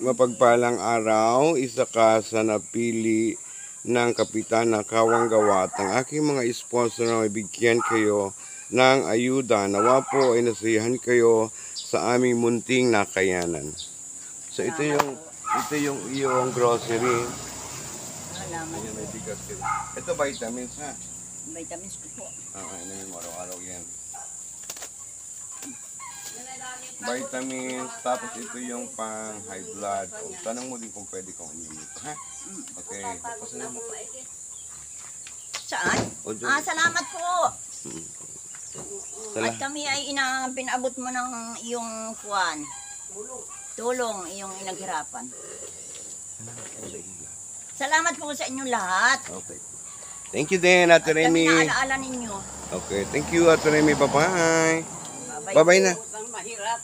mapagpalang araw, isa ka sa napili ng Kapitan na Kawang Gawa at ang aking mga sponsor na mabigyan kayo ng ayuda. Nawa po ay nasiyahan kayo sa aming munting nakayanan. So ito yung iyong grocery. Salamat. Ayan, may bigas kayo. Ito vitamins ha. Vitamins ko po. Inumin mo araw-araw yan. Vitamins, tapos ito yung pang high blood. O, tanong mo din kung pwede kong uminom ito, ha? Okay, tapos na mo. Saan? Salamat po. At Sala. kami ay pinabot mo ng iyong kuwan. Tulong, iyong inaghirapan. Salamat po sa inyong lahat. Okay. Thank you din, Ate At kami Remy. naalaala ninyo. Okay, thank you, Ate Remy. Bye-bye. Bye-bye. Bye-bye na. Ang mahirap.